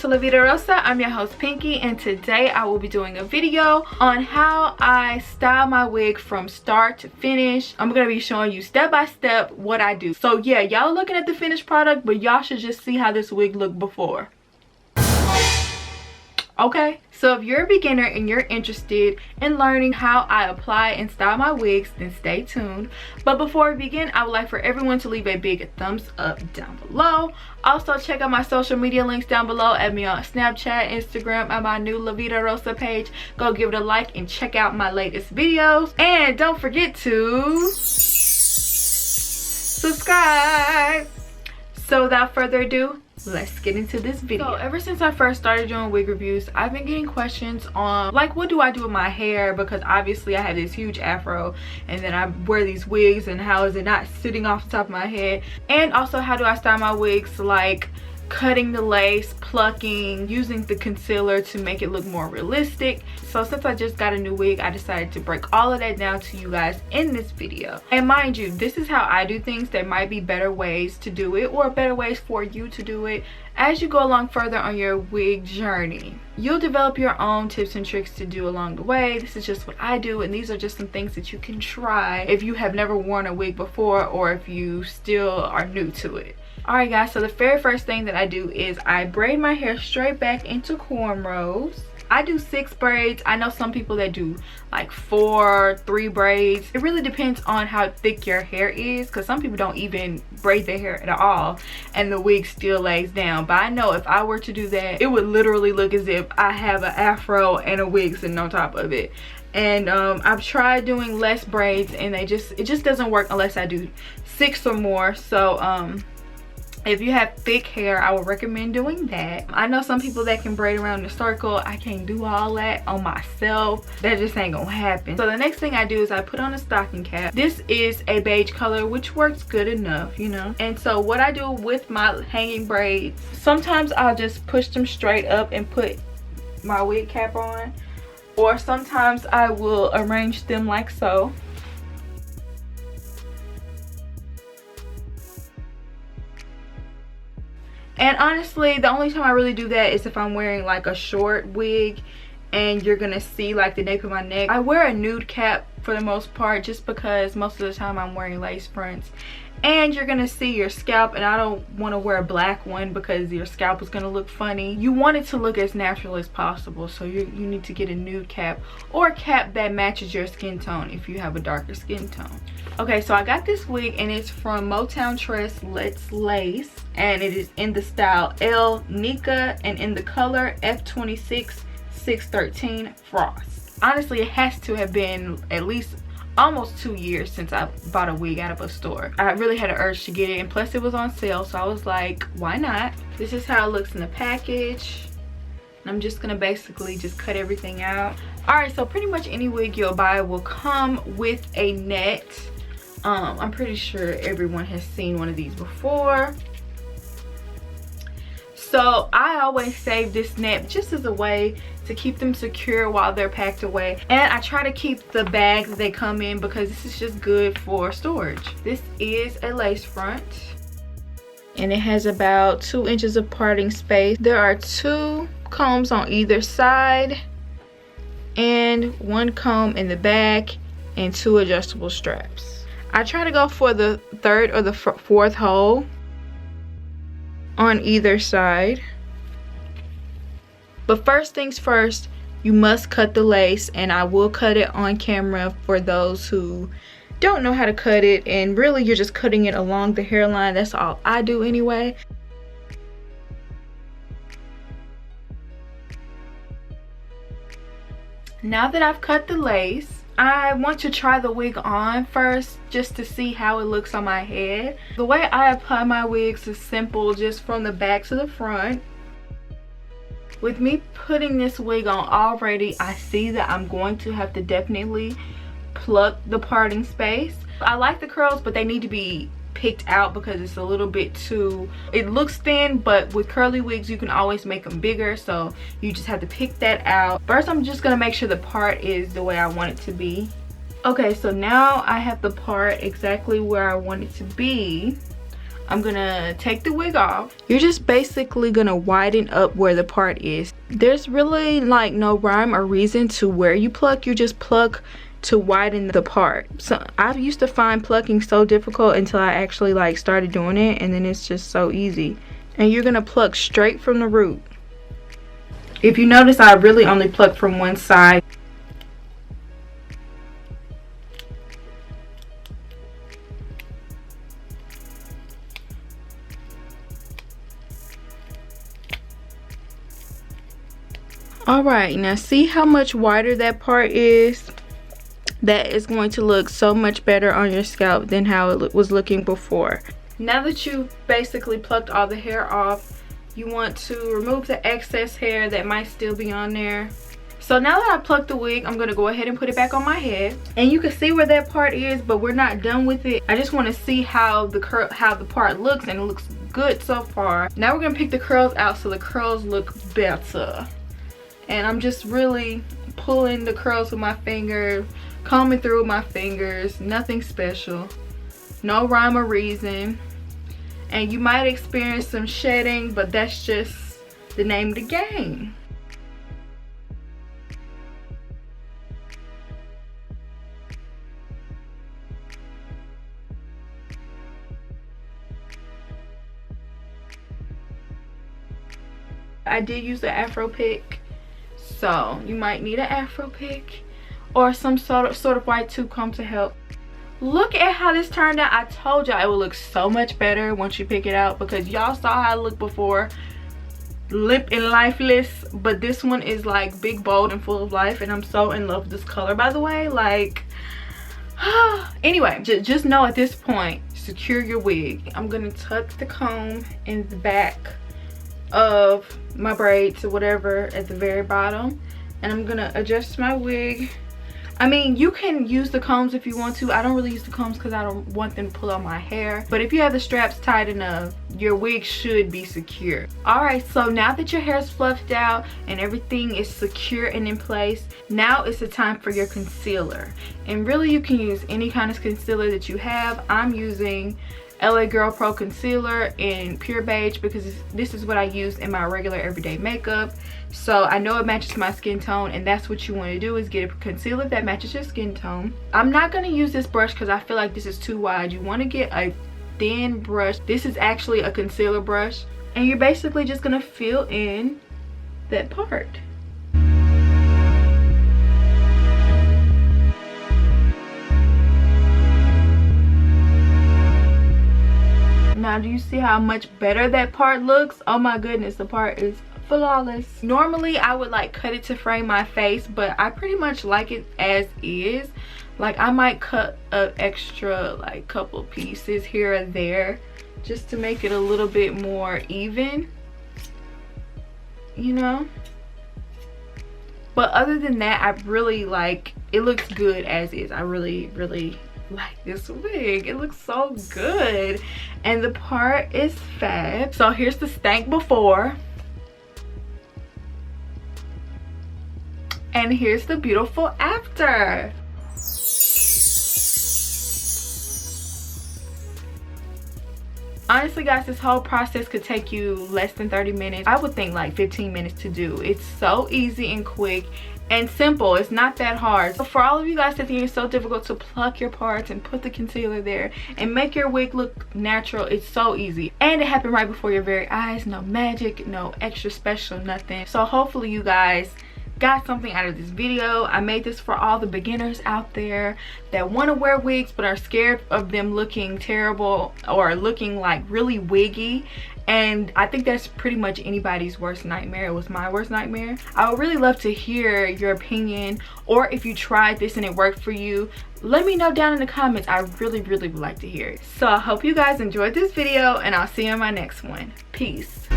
LaVidaRosa. I'm your host Pinky, and today I will be doing a video on how I style my wig from start to finish. I'm gonna be showing you step by step what I do. So yeah, y'all looking at the finished product, but y'all should just see how this wig looked before. Okay, so if you're a beginner and you're interested in learning how I apply and style my wigs, then stay tuned. But before we begin, I would like for everyone to leave a big thumbs up down below. Also, check out my social media links down below. Add me on Snapchat, Instagram, and my new LaVidaRosa page. Go give it a like and check out my latest videos. And don't forget to subscribe. So without further ado, let's get into this video. So ever since I first started doing wig reviews, I've been getting questions on like, what do I do with my hair, because obviously I have this huge afro and then I wear these wigs, and how is it not sitting off the top of my head? And also, how do I style my wigs, like cutting the lace, plucking, using the concealer to make it look more realistic. So since I just got a new wig, I decided to break all of that down to you guys in this video. And mind you, this is how I do things. There might be better ways to do it, or better ways for you to do it. As you go along further on your wig journey, you'll develop your own tips and tricks to do along the way. This is just what I do, and these are just some things that you can try if you have never worn a wig before, or if you still are new to it. Alright guys, so the very first thing that I do is I braid my hair straight back into cornrows. I do 6 braids. I know some people that do like 4, 3 braids. It really depends on how thick your hair is, because some people don't even braid their hair at all and the wig still lays down. But I know if I were to do that, it would literally look as if I have an afro and a wig sitting on top of it. And I've tried doing less braids, and it just doesn't work unless I do 6 or more. So if you have thick hair, I would recommend doing that. I know some people that can braid around the circle. I can't do all that on myself. That just ain't gonna happen. So the next thing I do is I put on a stocking cap. This is a beige color, which works good enough, you know. And so what I do with my hanging braids, sometimes I'll just push them straight up and put my wig cap on. Or sometimes I will arrange them like so. And honestly, the only time I really do that is if I'm wearing like a short wig and you're gonna see like the nape of my neck. I wear a nude cap for the most part, just because most of the time I'm wearing lace fronts and you're gonna see your scalp, and I don't want to wear a black one because your scalp is gonna look funny. You want it to look as natural as possible, so you need to get a nude cap, or a cap that matches your skin tone if you have a darker skin tone. Okay, so I got this wig, and it's from Motown Tress Let's Lace, and it is in the style L Nica and in the color F26 613 Frost. Honestly, it has to have been at least almost 2 years since I bought a wig out of a store. I really had an urge to get it, and plus it was on sale, so I was like, why not? This is how it looks in the package. And I'm just gonna basically just cut everything out. Alright, so pretty much any wig you'll buy will come with a net. I'm pretty sure everyone has seen one of these before. So I always save this net just as a way to keep them secure while they're packed away. And I try to keep the bags that they come in, because this is just good for storage. This is a lace front, and it has about 2 inches of parting space. There are 2 combs on either side, and 1 comb in the back, and 2 adjustable straps. I try to go for the 3rd or the 4th hole on either side. But first things first, you must cut the lace, and I will cut it on camera for those who don't know how to cut it, and really you're just cutting it along the hairline. That's all I do anyway. Now that I've cut the lace, I want to try the wig on first, just to see how it looks on my head. The way I apply my wigs is simple, just from the back to the front. With me putting this wig on already, I see that I'm going to have to definitely pluck the parting space. I like the curls, but they need to be picked out because it's a little bit too, it looks thin, but with curly wigs you can always make them bigger, so you just have to pick that out. First I'm just gonna make sure the part is the way I want it to be. Okay, so now I have the part exactly where I want it to be. I'm gonna take the wig off. You're just basically gonna widen up where the part is. There's really like no rhyme or reason to where you pluck. You just pluck to widen the part. So I used to find plucking so difficult until I actually like started doing it, and then it's just so easy. And you're gonna pluck straight from the root. If you notice, I really only pluck from one side. Alright, now see how much wider that part is? That is going to look so much better on your scalp than how it was looking before. Now that you've basically plucked all the hair off, you want to remove the excess hair that might still be on there. So now that I plucked the wig, I'm going to go ahead and put it back on my head. And you can see where that part is, but we're not done with it. I just want to see how the part looks, and it looks good so far. Now we're going to pick the curls out so the curls look better. And I'm just really pulling the curls with my finger, combing through with my fingers, nothing special, no rhyme or reason. And you might experience some shedding, but that's just the name of the game. I did use the Afro pick, so you might need an Afro pick or some sort of white tube comb to help. Look at how this turned out. I told y'all it would look so much better once you pick it out, because y'all saw how it looked before, limp and lifeless, but this one is like big, bold, and full of life, and I'm so in love with this color, by the way. Like, anyway, just know at this point, secure your wig. I'm gonna tuck the comb in the back of my braids or whatever at the very bottom, and I'm gonna adjust my wig. I mean, you can use the combs if you want to. I don't really use the combs because I don't want them to pull out my hair, but if you have the straps tight enough, your wig should be secure. All right, so now that your hair is fluffed out and everything is secure and in place, now it's the time for your concealer. And really, you can use any kind of concealer that you have. I'm using LA Girl Pro Concealer in Pure Beige because this is what I use in my regular everyday makeup. So I know it matches my skin tone, and that's what you want to do, is get a concealer that matches your skin tone. I'm not going to use this brush because I feel like this is too wide. You want to get a thin brush. This is actually a concealer brush, and you're basically just going to fill in that part. Now, do you see how much better that part looks? Oh my goodness, the part is flawless. Normally I would like cut it to frame my face, but I pretty much like it as is. Like, I might cut an extra like couple pieces here and there just to make it a little bit more even, you know. But other than that, I really like it. Looks good as is. I really like this wig. It looks so good, and the part is fab. So here's the stank before, and here's the beautiful after. Honestly guys, this whole process could take you less than 30 minutes. I would think like 15 minutes to do. It's so easy and quick and simple. It's not that hard. So for all of you guys that think it's so difficult to pluck your parts and put the concealer there and make your wig look natural, it's so easy. And it happened right before your very eyes. No magic, no extra special, nothing. So hopefully you guys got something out of this video. I made this for all the beginners out there that want to wear wigs but are scared of them looking terrible or looking like really wiggy. And I think that's pretty much anybody's worst nightmare. It was my worst nightmare. I would really love to hear your opinion, or if you tried this and it worked for you, let me know down in the comments. I really would like to hear it. So I hope you guys enjoyed this video, and I'll see you in my next one. Peace.